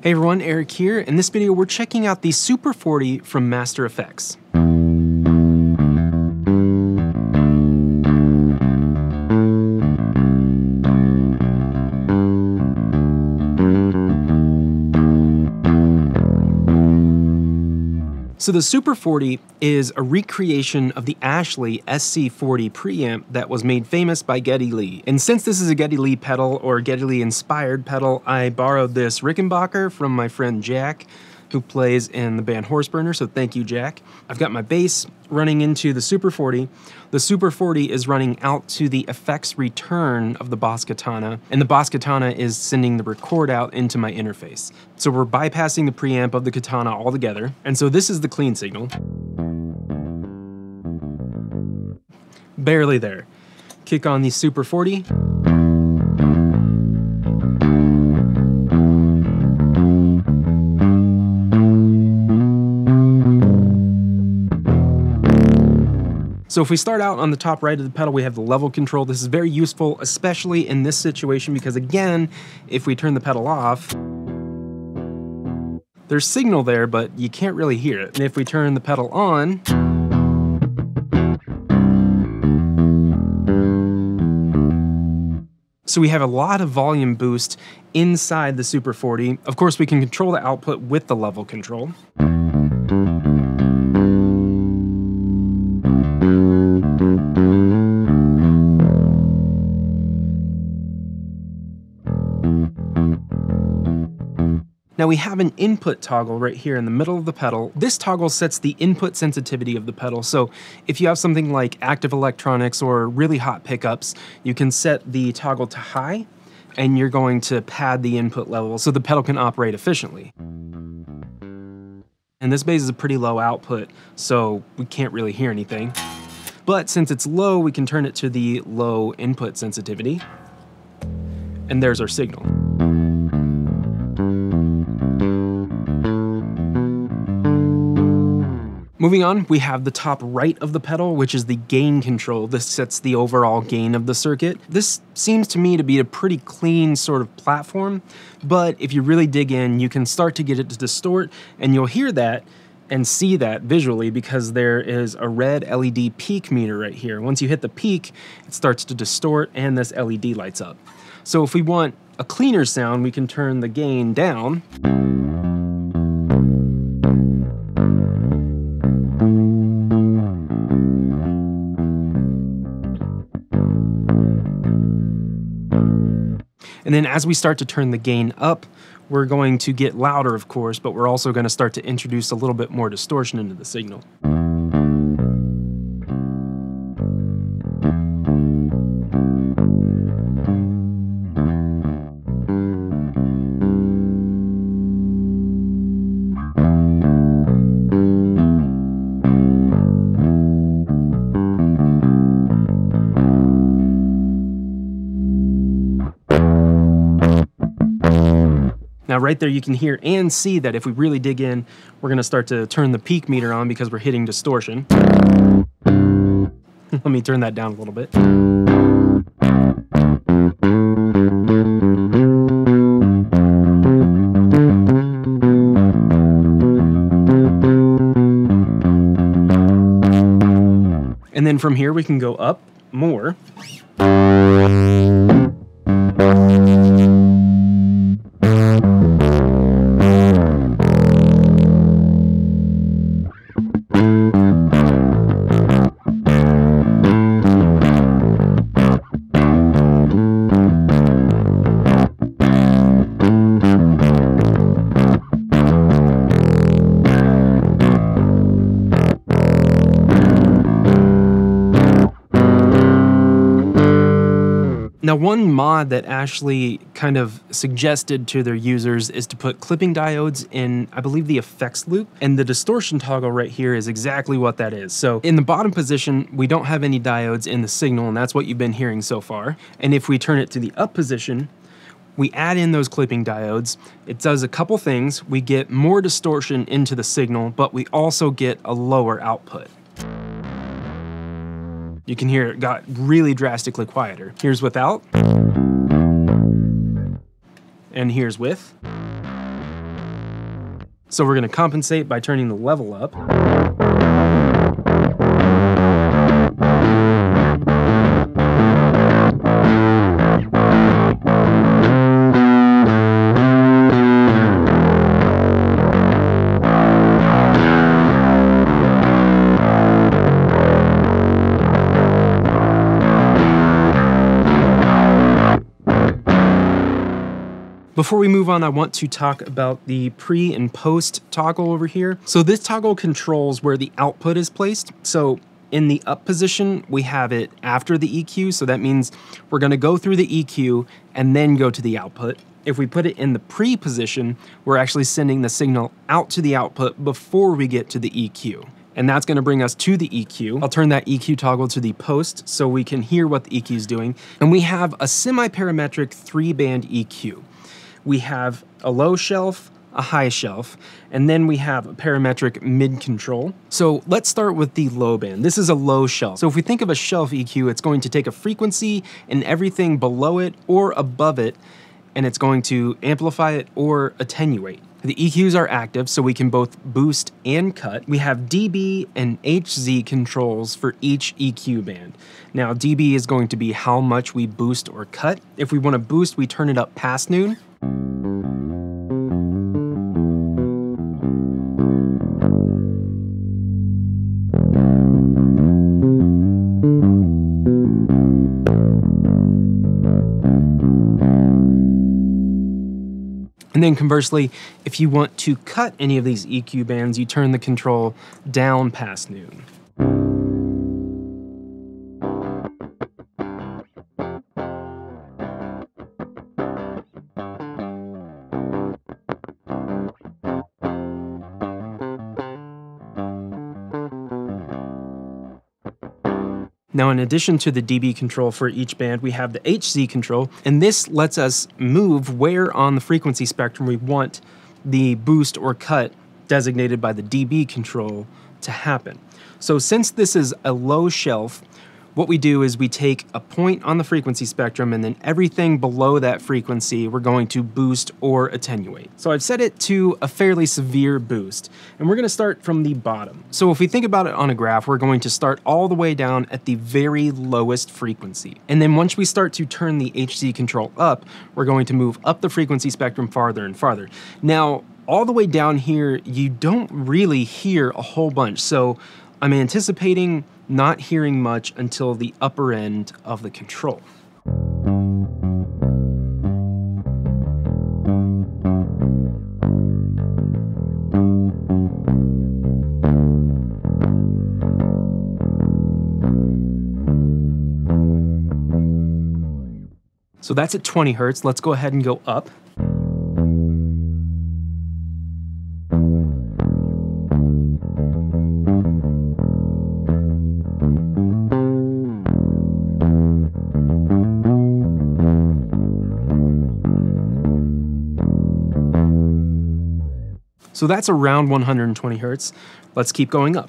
Hey everyone, Eric here. In this video, we're checking out the Super 40 from Master Effects. So the Super 40 is a recreation of the Ashley SC40 preamp that was made famous by Geddy Lee. And since this is a Geddy Lee pedal, or Geddy Lee inspired pedal, I borrowed this Rickenbacker from my friend Jack, who plays in the band Horseburner, so thank you, Jack. I've got my bass running into the Super 40. The Super 40 is running out to the effects return of the Boss Katana, and the Boss Katana is sending the record out into my interface. So we're bypassing the preamp of the Katana altogether, and so this is the clean signal. Barely there. Kick on the Super 40. So if we start out on the top right of the pedal, we have the level control. This is very useful, especially in this situation, because again, if we turn the pedal off, there's signal there, but you can't really hear it. And if we turn the pedal on, so we have a lot of volume boost inside the Super 40. Of course, we can control the output with the level control. Now we have an input toggle right here in the middle of the pedal. This toggle sets the input sensitivity of the pedal. So if you have something like active electronics or really hot pickups, you can set the toggle to high, and you're going to pad the input level so the pedal can operate efficiently. And this bass is a pretty low output, so we can't really hear anything. But since it's low, we can turn it to the low input sensitivity. And there's our signal. Moving on, we have the top right of the pedal, which is the gain control. This sets the overall gain of the circuit. This seems to me to be a pretty clean sort of platform, but if you really dig in, you can start to get it to distort, and you'll hear that and see that visually because there is a red LED peak meter right here. Once you hit the peak, it starts to distort and this LED lights up. So if we want a cleaner sound, we can turn the gain down. And then as we start to turn the gain up, we're going to get louder, of course, but we're also going to start to introduce a little bit more distortion into the signal. Now right there you can hear and see that if we really dig in, we're gonna start to turn the peak meter on because we're hitting distortion. Let me turn that down a little bit. And then from here we can go up more. Now, one mod that Ashley kind of suggested to their users is to put clipping diodes in, I believe, the effects loop, and the distortion toggle right here is exactly what that is. So in the bottom position, we don't have any diodes in the signal, and that's what you've been hearing so far. And if we turn it to the up position, we add in those clipping diodes. It does a couple things. We get more distortion into the signal, but we also get a lower output. You can hear it got really drastically quieter. Here's without. And here's with. So we're going to compensate by turning the level up. Before we move on, I want to talk about the pre and post toggle over here. So this toggle controls where the output is placed. So in the up position, we have it after the EQ. So that means we're going to go through the EQ and then go to the output. If we put it in the pre position, we're actually sending the signal out to the output before we get to the EQ. And that's going to bring us to the EQ. I'll turn that EQ toggle to the post so we can hear what the EQ is doing. And we have a semi-parametric 3-band EQ. We have a low shelf, a high shelf, and then we have a parametric mid control. So let's start with the low band. This is a low shelf. So if we think of a shelf EQ, it's going to take a frequency and everything below it or above it, and it's going to amplify it or attenuate. The EQs are active, so we can both boost and cut. We have dB and HZ controls for each EQ band. Now, dB is going to be how much we boost or cut. If we want to boost, we turn it up past noon. And then conversely, if you want to cut any of these EQ bands, you turn the control down past noon. Now, in addition to the dB control for each band, we have the HZ control, and this lets us move where on the frequency spectrum we want the boost or cut designated by the dB control to happen. So since this is a low shelf, what we do is we take a point on the frequency spectrum and then everything below that frequency we're going to boost or attenuate. So I've set it to a fairly severe boost, and we're going to start from the bottom. So if we think about it on a graph, we're going to start all the way down at the very lowest frequency. And then once we start to turn the HZ control up, we're going to move up the frequency spectrum farther and farther. Now, all the way down here, you don't really hear a whole bunch. So I'm anticipating not hearing much until the upper end of the control. So that's at 20 hertz. Let's go ahead and go up. So that's around 120 hertz. Let's keep going up.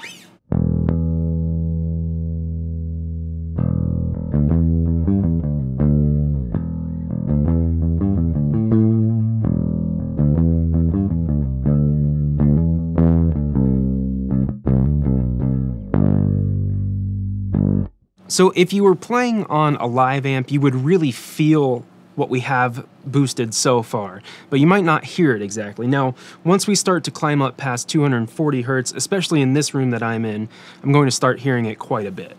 So if you were playing on a live amp, you would really feel what we have boosted so far, but you might not hear it exactly. Now, once we start to climb up past 240 hertz, especially in this room that I'm in, I'm going to start hearing it quite a bit.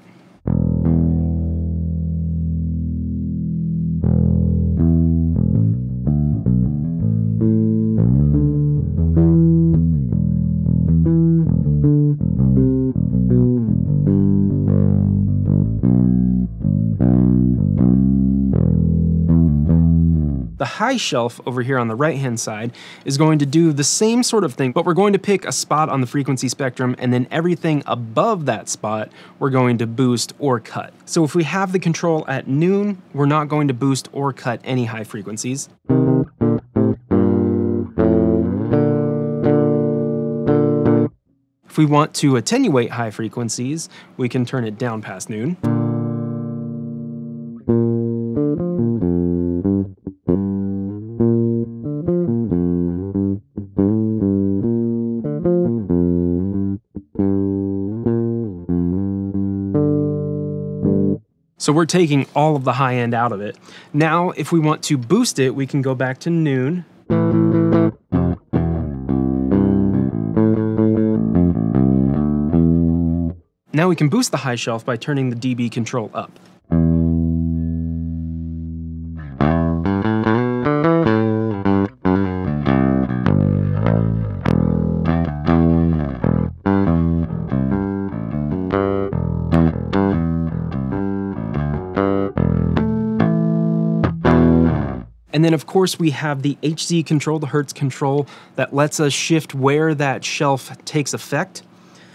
The high shelf over here on the right-hand side is going to do the same sort of thing, but we're going to pick a spot on the frequency spectrum, and then everything above that spot we're going to boost or cut. So if we have the control at noon, we're not going to boost or cut any high frequencies. If we want to attenuate high frequencies, we can turn it down past noon. So we're taking all of the high end out of it. Now, if we want to boost it, we can go back to noon. Now we can boost the high shelf by turning the dB control up. And then of course we have the HZ control, the Hertz control, that lets us shift where that shelf takes effect.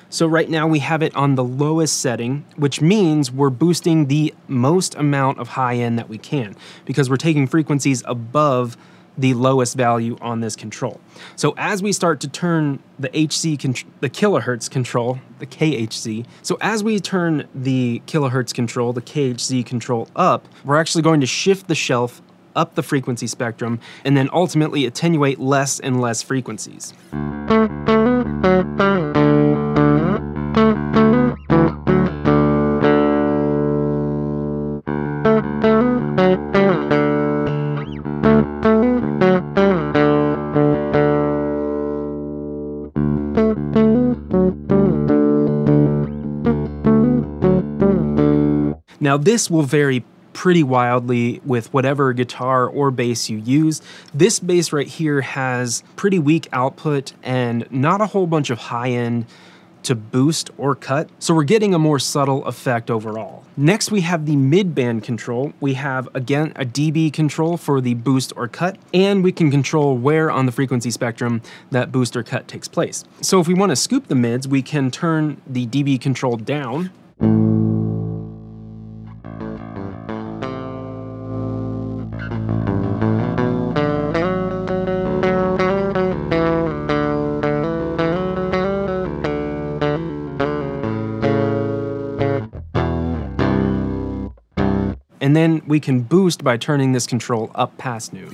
So right now we have it on the lowest setting, which means we're boosting the most amount of high end that we can, because we're taking frequencies above the lowest value on this control. So as we start to turn the the kilohertz control, the KHZ, so as we turn the kilohertz control, the KHZ control up, we're actually going to shift the shelf up the frequency spectrum and then ultimately attenuate less and less frequencies. Now this will vary pretty wildly with whatever guitar or bass you use. This bass right here has pretty weak output and not a whole bunch of high end to boost or cut, so we're getting a more subtle effect overall. Next we have the mid-band control. We have, again, a dB control for the boost or cut, and we can control where on the frequency spectrum that boost or cut takes place. So if we want to scoop the mids, we can turn the dB control down. And then we can boost by turning this control up past noon.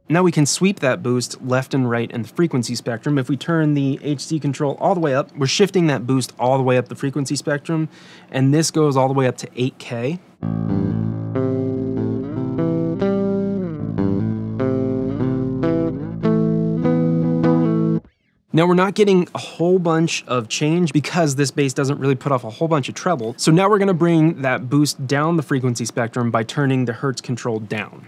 Now we can sweep that boost left and right in the frequency spectrum. If we turn the HC control all the way up, we're shifting that boost all the way up the frequency spectrum, and this goes all the way up to 8K. Now we're not getting a whole bunch of change because this bass doesn't really put off a whole bunch of treble. So now we're gonna bring that boost down the frequency spectrum by turning the Hertz control down.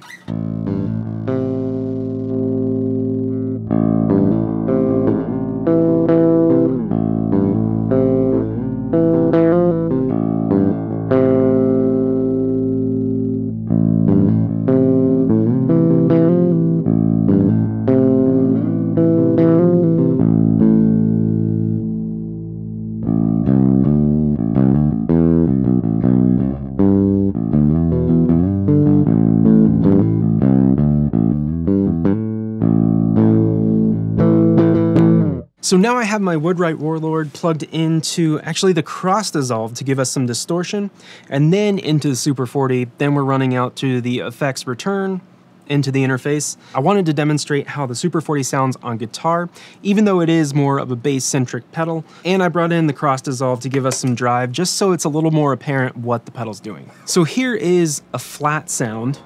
So now I have my Woodwright Warlord plugged into actually the cross dissolve to give us some distortion, and then into the Super 40. Then we're running out to the effects return into the interface. I wanted to demonstrate how the Super 40 sounds on guitar, even though it is more of a bass-centric pedal, and I brought in the cross dissolve to give us some drive, just so it's a little more apparent what the pedal's doing. So here is a flat sound.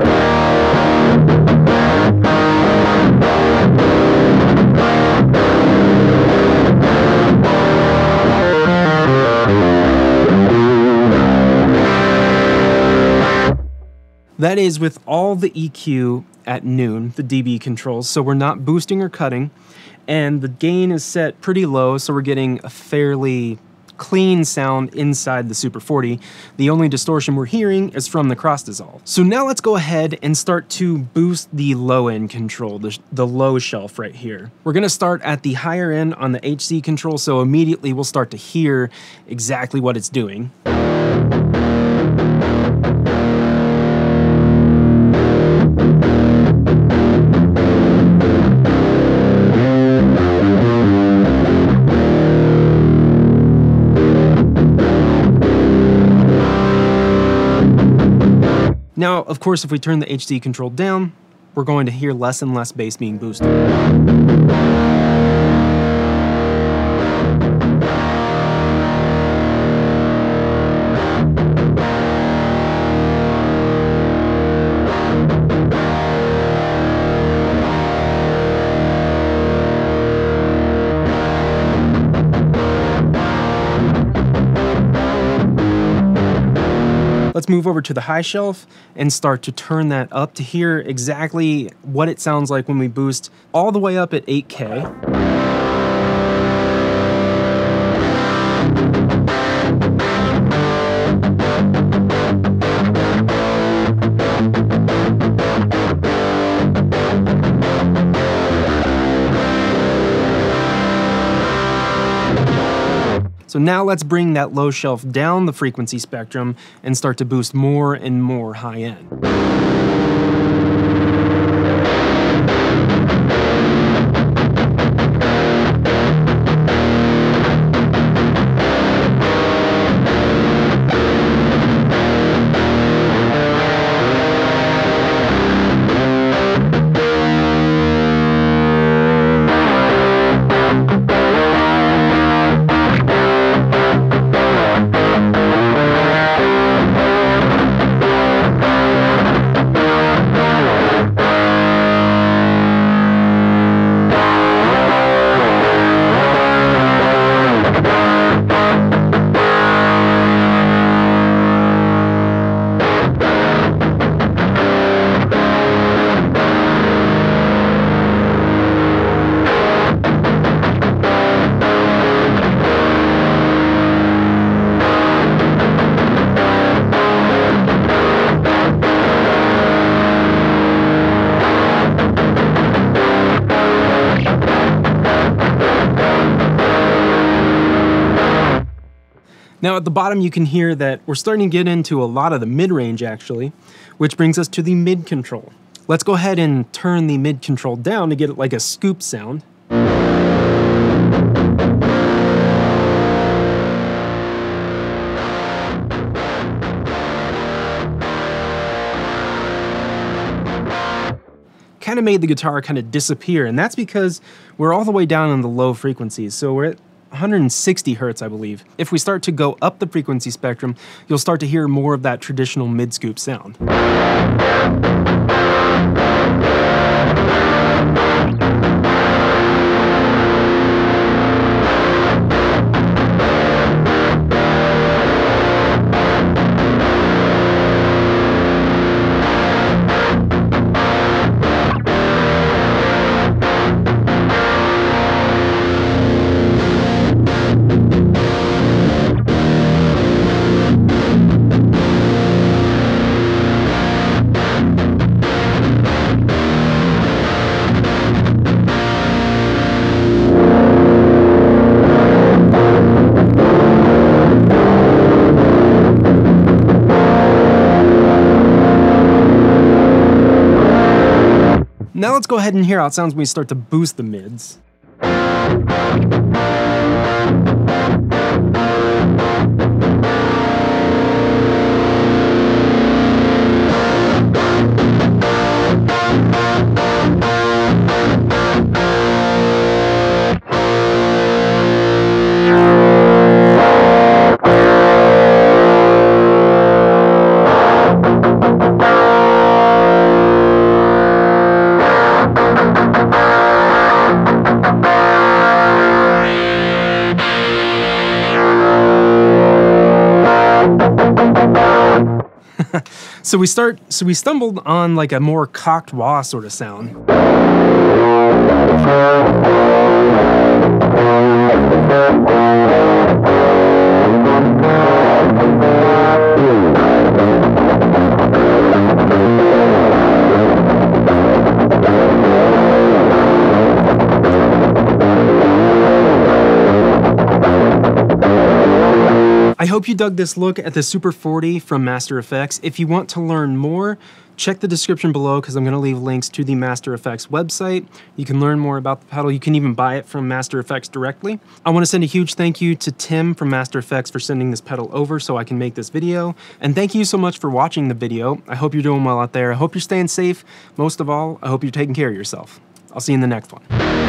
That is with all the EQ at noon, the dB controls, so we're not boosting or cutting, and the gain is set pretty low, so we're getting a fairly clean sound inside the Super 40. The only distortion we're hearing is from the cross dissolve. So now let's go ahead and start to boost the low end control, the low shelf right here. We're gonna start at the higher end on the HC control, so immediately we'll start to hear exactly what it's doing. Now, of course, if we turn the HD control down, we're going to hear less and less bass being boosted. Let's move over to the high shelf and start to turn that up to hear exactly what it sounds like when we boost all the way up at 8K. So now let's bring that low shelf down the frequency spectrum and start to boost more and more high end. Now at the bottom you can hear that we're starting to get into a lot of the mid-range actually, which brings us to the mid control. Let's go ahead and turn the mid control down to get it like a scoop sound. Kind of made the guitar kind of disappear, and that's because we're all the way down in the low frequencies, so we're at 160 hertz, I believe. If we start to go up the frequency spectrum, you'll start to hear more of that traditional mid-scoop sound. Now let's go ahead and hear how it sounds when we start to boost the mids. So we stumbled on like a more cocked wah sort of sound. I hope you dug this look at the Super 40 from Master Effects. If you want to learn more, Check the description below because I'm going to leave links to the Master Effects website. You can learn more about the pedal. You can even buy it from Master Effects directly. I want to send a huge thank you to Tim from Master Effects for sending this pedal over so I can make this video. And thank you so much for watching the video. I hope you're doing well out there. I hope you're staying safe. Most of all, I hope you're taking care of yourself. I'll see you in the next one.